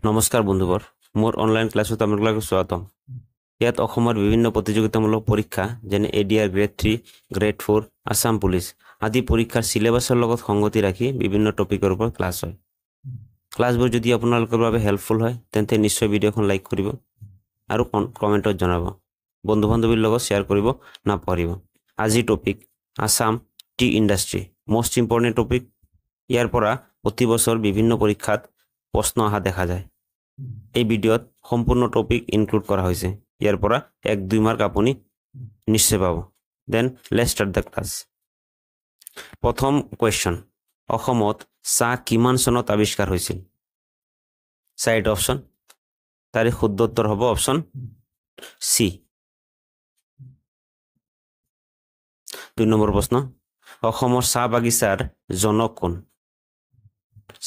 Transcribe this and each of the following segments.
নমস্কাৰ বন্ধুবৰ মোৰ অনলাইন ক্লাছত আপোনালোকক স্বাগতম ইয়াত অসমৰ বিভিন্ন প্ৰতিযোগিতামূলক পৰীক্ষা যেনে ADR grade 3 grade 4 Assam police আদি পৰীক্ষাৰ সিলেবাছৰ লগত সংগতি ৰাখি বিভিন্ন টপিকৰ ওপৰত ক্লাছ হয় ক্লাছবোৰ যদি আপোনালোকৰ বাবে হেল্পফুল হয় তেন্তে নিশ্চয় ভিডিঅ'খন লাইক কৰিব আৰু কমেণ্টত জনাব বন্ধু-বান্ধৱীৰ লগত শ্বেয়াৰ কৰিব নাপাহৰিব আজি topic Assam tea industry most important topic ইয়াৰ পৰা প্ৰতি বছৰ বিভিন্ন পৰীক্ষাত প্ৰশ্ন অহা দেখা যায় এই ভিডিঅ'ত সম্পূৰ্ণ টপিক ইনক্লুড কৰা হৈছে ইয়াৰ পৰা 1-2 মাৰ্ক আপুনি নিশ্চয় পাব then let's start the class প্ৰথম কোৱেশ্চন অসমত চাহ কিমান চনত আৱিষ্কাৰ হৈছিল চাইড অপচন তাৰিখ শুদ্ধ উত্তৰ হ'ব অপচন সি 2 নম্বৰ প্ৰশ্ন অসমৰ চাহ বাগিচাৰ জনক কোন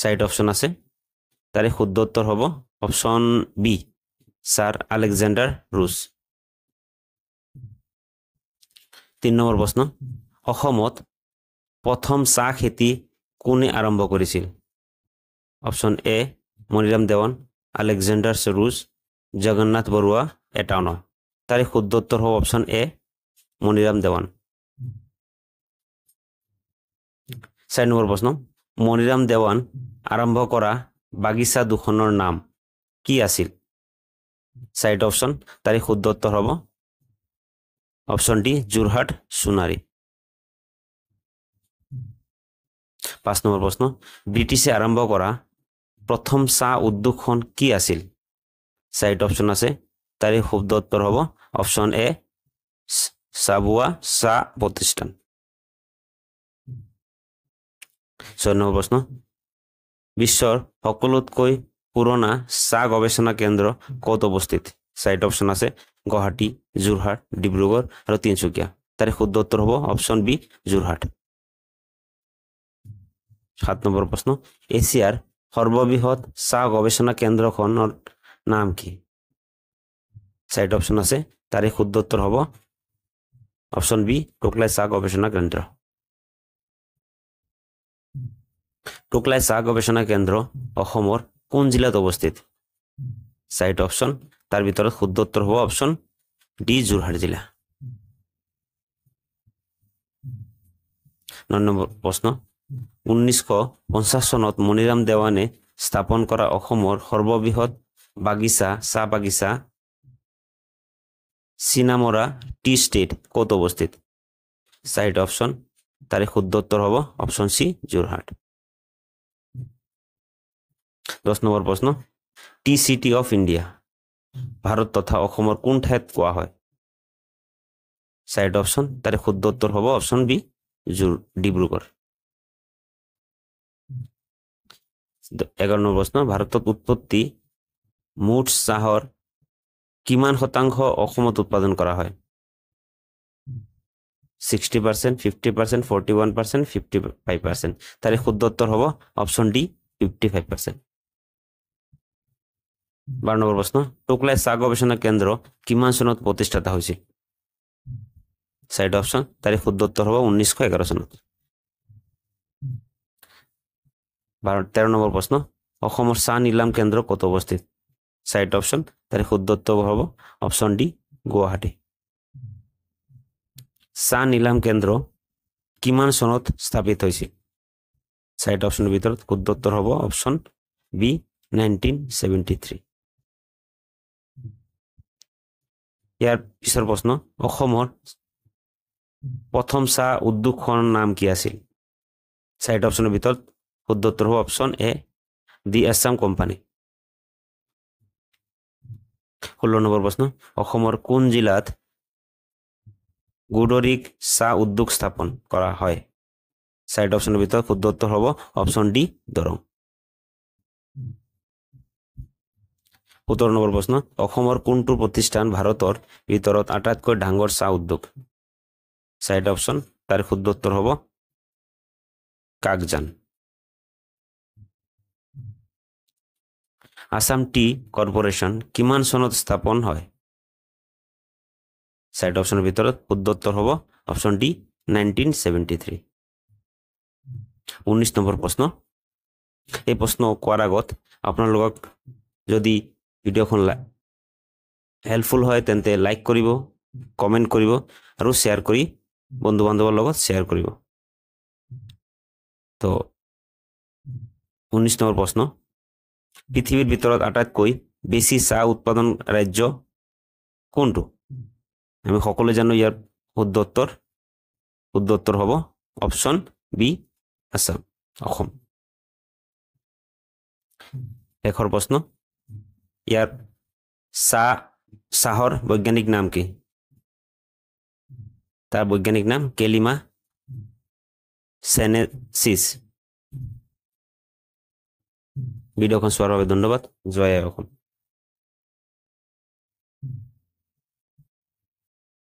চাইড অপচন আছে তাৰিখ শুদ্ধ উত্তৰ হ'ব অপচন বি স্যাৰ আলেকজান্ডাৰ ৰুছ 3 নম্বৰ প্ৰশ্ন অসমত প্ৰথম চাহ খেতি কোনে আৰম্ভ কৰিছিল অপচন এ মনিৰাম দেৱান আলেকজান্ডাৰ ৰুছ জগন্নাথ বৰুৱা এটাও নহয় তাৰিখ শুদ্ধ উত্তৰ হ'ব অপচন এ মনিৰাম দেৱান 4 নম্বৰ প্ৰশ্ন মনিৰাম দেৱান আৰম্ভ কৰা বাগিচা দুখনৰ নাম কি আছিল সাইড অপশন তাৰিখ শুদ্ধ উত্তৰ হব option D Jorhat Sonari 5 number প্ৰশ্ন ব্ৰিটিছে আৰম্ভ কৰা প্ৰথম চাহ উদ্যোগখন কি আছিল সাইড অপশন আছে তাৰিখ শুদ্ধ উত্তৰ হব অপশন এ সাবুয়া চাহ প্ৰতিষ্ঠান 6 নম্বৰ প্ৰশ্ন বিশ্বৰ সকলোতকৈ পুৰণা চাহ গৱেষণা কেন্দ্ৰ ক'ত অৱস্থিত সাইড অপশন আছে গুৱাহাটী যোৰহাট ডিব্ৰুগড় আৰু তিনচুকীয়া তাৰিখ শুদ্ধ উত্তৰ হ'ব অপশন বি যোৰহাট 7 নম্বৰ প্ৰশ্ন এছিয়াৰ সৰ্ববৃহৎ চাহ গৱেষণা কেন্দ্ৰখনৰ নাম কি সাইড অপশন আছে তাৰিখ শুদ্ধ উত্তৰ হ'ব অপশন বি টোকলাই চাহ গৱেষণা কেন্দ্ৰ টোকলাই চাহ গৱেষণা কেন্দ্ৰ অসমৰ কোন জিলাত অৱস্থিত সাইড অপশন তাৰ ভিতৰত শুদ্ধ উত্তৰ হ'ব অপশন ডি যোৰহাট জিলা 9 নম্বৰ প্ৰশ্ন 1950 চনত মনিৰাম দেৱানে স্থাপন কৰা অসমৰ সৰ্ববৃহৎ বাগিচা চাহ বাগিচা চিনামৰা টি ষ্টেট ক'ত অৱস্থিত সাইড অপশন তাৰিখ শুদ্ধ উত্তৰ হ'ব অপশন সি যোৰহাট 10 নম্বৰ প্ৰশ্ন T city of India Bharat তথা অসমৰ কোন ঠাইত কোৱা হয় সাইড অপশন তাৰিখ শুদ্ধ উত্তৰ হ'ব অপশন বি ডিব্ৰুগড় 11 নম্বৰ প্ৰশ্ন ভাৰতত উৎপত্তি মুঠ চাহৰ কিমান শতাংশ অসমত উৎপাদন কৰা হয় 60%, 50%, 41%, 55% তাৰিখ শুদ্ধ উত্তৰ হ'ব অপশন ডি 55% 12 নম্বৰ প্ৰশ্ন টোকলাই চাহ গৱেষণা কেন্দ্ৰ কিমান চনত প্ৰতিষ্ঠা হৈছিল সাইড অপশন তাৰিখ শুদ্ধ উত্তৰ হ'ব 1911 চনত 13 নম্বৰ প্ৰশ্ন অসমৰ চাহ নিলাম কেন্দ্ৰ ক'ত অৱস্থিত সাইড অপশন তাৰিখ শুদ্ধ উত্তৰ হ'ব অপশন ডি গুৱাহাটী চাহ নিলাম কেন্দ্ৰ কিমান চনত স্থাপিত হৈছিল সাইড অপশনৰ ভিতৰত শুদ্ধ উত্তৰ হ'ব অপশন বি 1973 ইয়াৰ পিছৰ প্ৰশ্ন অসমৰ প্ৰথম চাহ উদ্যোগখনৰ নাম কি আছিল সাইড অপশনৰ ভিতৰত শুদ্ধ উত্তৰ হ'ব option A the Assam company 16 number প্ৰশ্ন অসমৰ কোন জিলাত গুডৰিক চাহ উদ্যোগ স্থাপন কৰা হয় সাইড অপশনৰ ভিতৰত শুদ্ধ উত্তৰ হ'ব অপশন ডি দৰং 17 নম্বৰ প্ৰশ্ন অসমৰ কোনটো প্ৰতিষ্ঠান ভাৰতৰ ভিতৰত আটাইতকৈ ডাঙৰ চাহ উদ্যোগ সাইড অপশন তাৰ শুদ্ধ উত্তৰ হ'ব কাকজান আসাম টি কৰ্পোৰেশ্যন কিমান চনত স্থাপন হয় সাইড অপশনৰ ভিতৰত শুদ্ধ উত্তৰ হ'ব অপশন ডি 1973 19 নম্বৰ প্ৰশ্ন এই প্ৰশ্ন কোৱাৰ আগত আপোনালোকক যদি ভিডিঅ'খন হেল্পফুল হয় তেন্তে লাইক কৰিব, কমেণ্ট কৰিব আৰু শ্বেয়াৰ কৰি বন্ধু বান্ধৱৰ লগত শ্বেয়াৰ কৰিব। তো 19 নম্বৰ প্ৰশ্ন, পৃথিৱীৰ ভিতৰত আটাইতকৈ বেছি চাহ উৎপাদন ৰাজ্য কোনটো? আমি সকলোৱে জানো ইয়াৰ শুদ্ধ উত্তৰ হ'ব অপশ্যন বি আছাম, অসম। শেষৰ প্ৰশ্ন, ইয়াৰ চাহৰ বৈজ্ঞানিক নাম কি? তাৰ বৈজ্ঞানিক নাম কেলিমা চেনেচিছ। ভিডিঅ'খন চোৱাৰ বাবে ধন্যবাদ। জয় আই অসম।